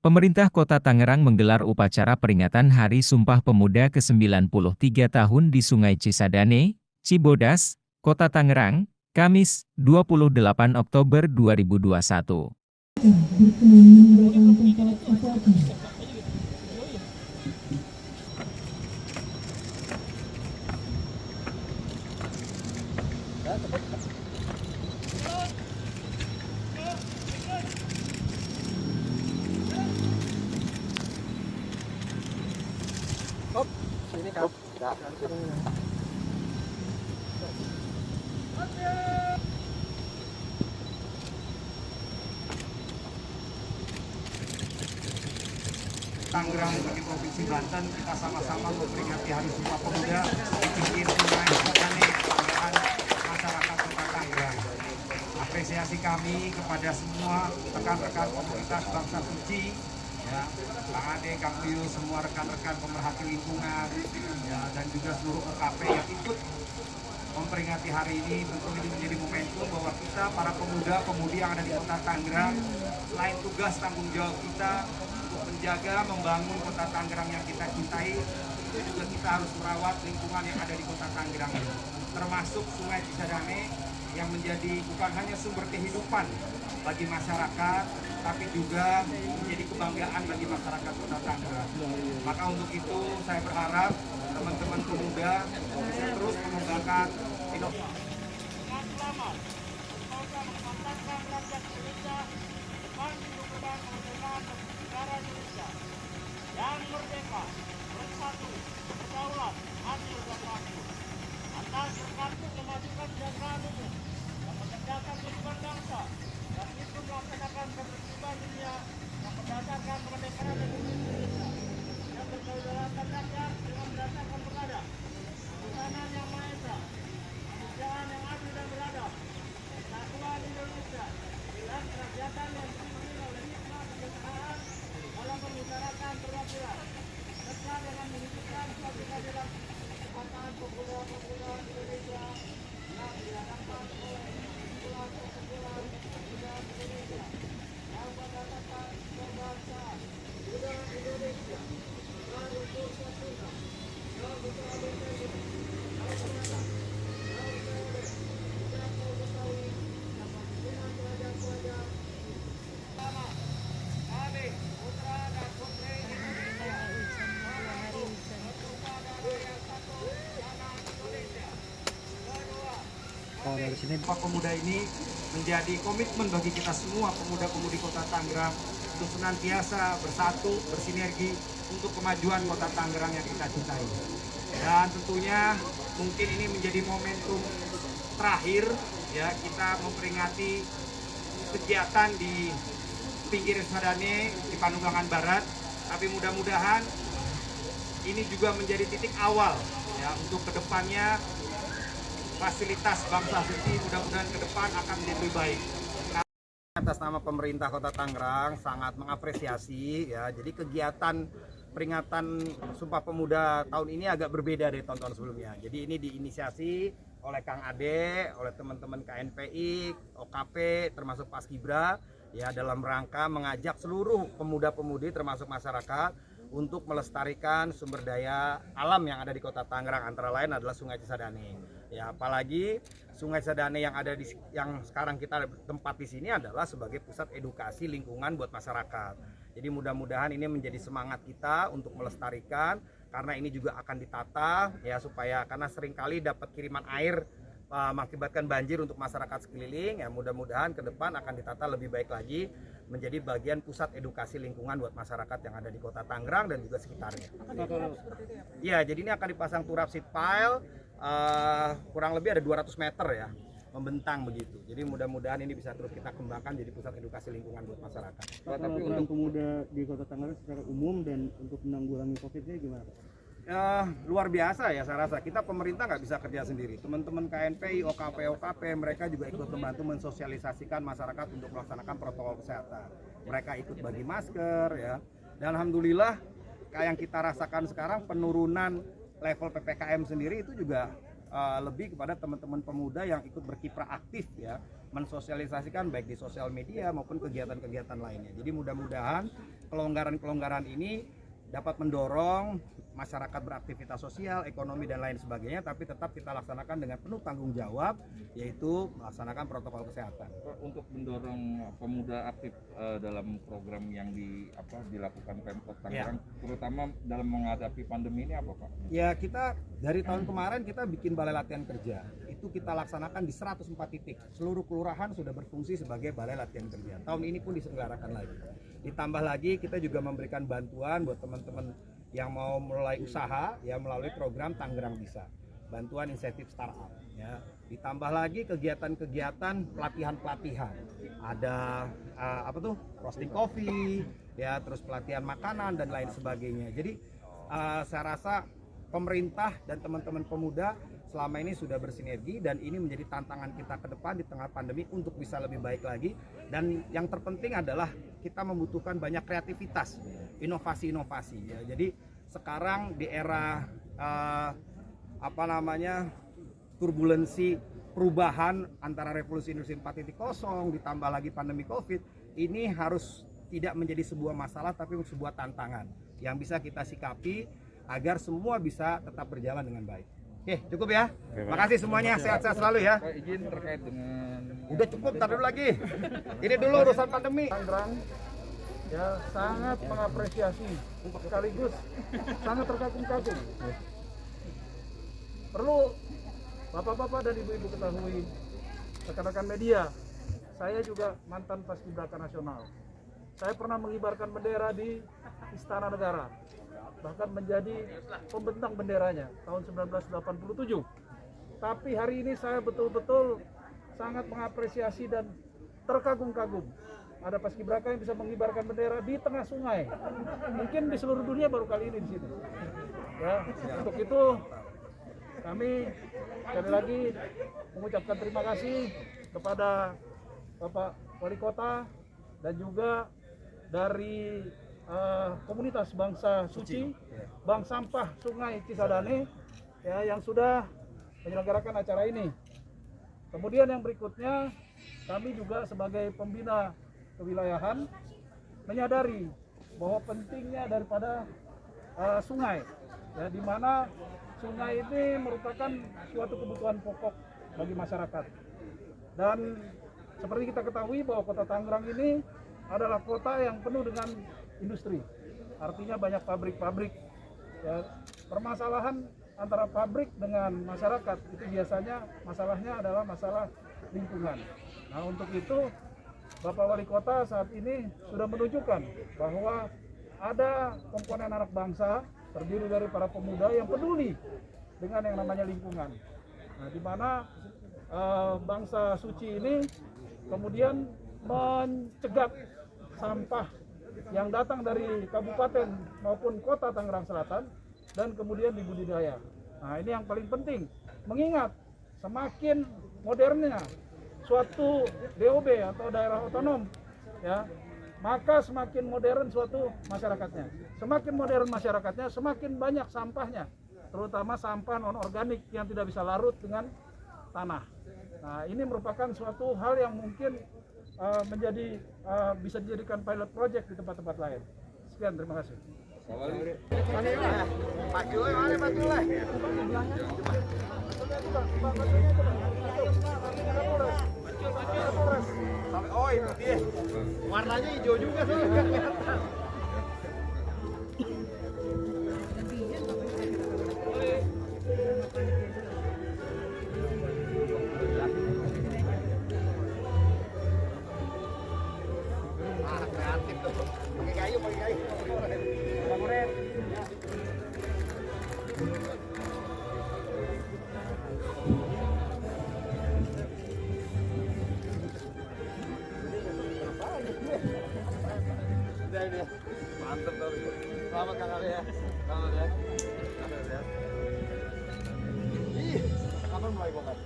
Pemerintah Kota Tangerang menggelar upacara peringatan Hari Sumpah Pemuda ke-93 tahun di Sungai Cisadane, Cibodas, Kota Tangerang, Kamis, 28 Oktober 2021. Hop, sini Kak. Ya. Tangerang bagi Provinsi Banten, kita sama-sama memperingati Hari Sumpah Pemuda di pinggir Sungai Cisadane, kebanggaan masyarakat Kota Tangerang. Apresiasi kami kepada semua rekan-rekan komunitas bangsa suci, ya, Bang Ade, Kang Uyu, semua rekan-rekan pemerhati lingkungan, ya, dan juga seluruh OKP yang ikut memperingati hari ini. Tentu ini menjadi momentum bahwa kita para pemuda-pemudi yang ada di Kota Tangerang, selain tugas tanggung jawab kita untuk menjaga, membangun Kota Tangerang yang kita cintai, itu juga kita harus merawat lingkungan yang ada di Kota Tangerang ini, termasuk Sungai Cisadane yang menjadi bukan hanya sumber kehidupan bagi masyarakat, tapi juga menjadi kebanggaan bagi masyarakat Kota Tangerang. Maka untuk itu saya berharap teman-teman pemuda bisa terus mengembangkan inovasi. Dengan selamat, semoga mengembangkan rakyat Indonesia depan pintu gerbang kemerdekaan negara Indonesia yang merdeka, bersatu, berdaulat, adil dan makmur. Atas berkatku kemajukan kesejahteraan umum dan menegakkan kehidupan bangsa dan itu melaksanakan ketertiban dunia yang berdasarkan kemerdekaan Republik Indonesia yang berkedaulatan rakyat dengan berdasarkan kepada ketuhanan yang Maha Esa, kemanusiaan yang adil dan beradab, persatuan Indonesia dan kerakyatan yang dipimpin oleh hikmah kebijaksanaan dalam membicarakan perwakilan, serta dengan menunjukkan suatu keadilan kebangsaan pemuda-pemuda Indonesia yang dirasakan oleh kumpulan-kumpulan pemuda Indonesia yang berdasarkan kebangsaan budaya Indonesia dan untuk satunya yang berada di dari sini. Pemuda ini menjadi komitmen bagi kita semua pemuda-pemudi Kota Tangerang untuk senantiasa bersatu, bersinergi untuk kemajuan Kota Tangerang yang kita cintai. Dan tentunya mungkin ini menjadi momentum terakhir ya kita memperingati kegiatan di pinggir Cisadane di Panunggangan Barat. Tapi mudah-mudahan ini juga menjadi titik awal ya untuk kedepannya fasilitas bangsa suci mudah-mudahan ke depan akan menjadi lebih baik. Atas nama pemerintah Kota Tangerang sangat mengapresiasi ya. Jadi kegiatan peringatan Sumpah Pemuda tahun ini agak berbeda dari tahun-tahun sebelumnya. Jadi ini diinisiasi oleh Kang Ade, oleh teman-teman KNPI, OKP, termasuk Paskibra ya dalam rangka mengajak seluruh pemuda-pemudi termasuk masyarakat untuk melestarikan sumber daya alam yang ada di Kota Tangerang, antara lain adalah Sungai Cisadane. Ya, apalagi Sungai Cisadane yang sekarang kita tempat di sini adalah sebagai pusat edukasi lingkungan buat masyarakat. Jadi mudah-mudahan ini menjadi semangat kita untuk melestarikan, karena ini juga akan ditata ya supaya karena seringkali dapat kiriman air mengakibatkan banjir untuk masyarakat sekeliling ya, mudah-mudahan ke depan akan ditata lebih baik lagi menjadi bagian pusat edukasi lingkungan buat masyarakat yang ada di Kota Tangerang dan juga sekitarnya. Ya, jadi ini akan dipasang turap seat pile kurang lebih ada 200 meter ya, membentang begitu. Jadi mudah-mudahan ini bisa terus kita kembangkan jadi pusat edukasi lingkungan buat masyarakat. Tapi untuk pemuda di Kota Tangerang secara umum dan untuk menanggulangi COVID-nya gimana Pak? Luar biasa ya, saya rasa kita pemerintah nggak bisa kerja sendiri. Teman-teman KNPI, OKP mereka juga ikut membantu mensosialisasikan masyarakat untuk melaksanakan protokol kesehatan. Mereka ikut bagi masker ya, dan alhamdulillah kayak yang kita rasakan sekarang penurunan level PPKM sendiri itu juga lebih kepada teman-teman pemuda yang ikut berkiprah aktif ya, mensosialisasikan baik di sosial media maupun kegiatan-kegiatan lainnya. Jadi mudah-mudahan kelonggaran-kelonggaran ini dapat mendorong masyarakat beraktivitas sosial, ekonomi dan lain sebagainya, tapi tetap kita laksanakan dengan penuh tanggung jawab, yaitu melaksanakan protokol kesehatan. Untuk mendorong pemuda aktif dalam program yang dilakukan Pemkot Tangerang, terutama dalam menghadapi pandemi ini apa Pak? Ya, kita dari tahun kemarin kita bikin balai latihan kerja. Itu kita laksanakan di 104 titik. Seluruh kelurahan sudah berfungsi sebagai balai latihan kerja. Tahun ini pun diselenggarakan lagi. Ditambah lagi kita juga memberikan bantuan buat teman-teman yang mau mulai usaha ya melalui program Tangerang Bisa. Bantuan insentif startup ya. Ditambah lagi kegiatan-kegiatan pelatihan-pelatihan. Ada roasting coffee ya, terus pelatihan makanan dan lain sebagainya. Jadi saya rasa pemerintah dan teman-teman pemuda selama ini sudah bersinergi dan ini menjadi tantangan kita ke depan di tengah pandemi untuk bisa lebih baik lagi. Dan yang terpenting adalah kita membutuhkan banyak kreativitas, inovasi-inovasi ya. Jadi sekarang di era turbulensi perubahan antara revolusi industri 4.0 ditambah lagi pandemi Covid, ini harus tidak menjadi sebuah masalah tapi sebuah tantangan yang bisa kita sikapi agar semua bisa tetap berjalan dengan baik. Oke, cukup ya. Terima kasih semuanya, sehat-sehat selalu ya. Pak, izin terkait dengan Udah cukup, tar dulu lagi. Ini dulu urusan pandemi. Tangerang ya sangat mengapresiasi sekaligus sangat terkagum-kagum. Perlu bapak-bapak dan ibu-ibu ketahui, rekan-rekan media, saya juga mantan paskibraka nasional. Saya pernah mengibarkan bendera di Istana Negara, bahkan menjadi pembentang benderanya tahun 1987. Tapi hari ini saya betul-betul sangat mengapresiasi dan terkagum-kagum. Ada paskibraka yang bisa mengibarkan bendera di tengah sungai. Mungkin di seluruh dunia baru kali ini di sini. Ya, untuk itu kami sekali lagi mengucapkan terima kasih kepada Bapak Wali Kota dan juga dari komunitas Bangsa Suci, Bank Sampah Sungai Cisadane ya, yang sudah menyelenggarakan acara ini. Kemudian yang berikutnya, kami juga sebagai pembina kewilayahan menyadari bahwa pentingnya daripada sungai, ya, di mana sungai ini merupakan suatu kebutuhan pokok bagi masyarakat. Dan seperti kita ketahui bahwa Kota Tangerang ini adalah kota yang penuh dengan industri, artinya banyak pabrik-pabrik. Ya, permasalahan antara pabrik dengan masyarakat itu biasanya masalahnya adalah masalah lingkungan. Nah, untuk itu Bapak Wali Kota saat ini sudah menunjukkan bahwa ada komponen anak bangsa terdiri dari para pemuda yang peduli dengan yang namanya lingkungan. Nah, di mana Bangsa Suci ini kemudian mencegat sampah yang datang dari kabupaten maupun kota Tangerang Selatan dan kemudian dibudidaya. Nah, ini yang paling penting, mengingat semakin modernnya suatu DOB atau daerah otonom ya, maka semakin modern suatu masyarakatnya. Semakin modern masyarakatnya, semakin banyak sampahnya, terutama sampah non-organik yang tidak bisa larut dengan tanah. Nah, ini merupakan suatu hal yang mungkin bisa dijadikan pilot project di tempat-tempat lain. Sekian, terima kasih. Pak Jule, mana Pak Jule? Oh, itu dia. Warnanya hijau juga tuh. Kreatif tuh. Pakai kayu. Mantap tuh. Selamat Kang Ali ya. Selamat ya. Ih, kapan mulai bongkar?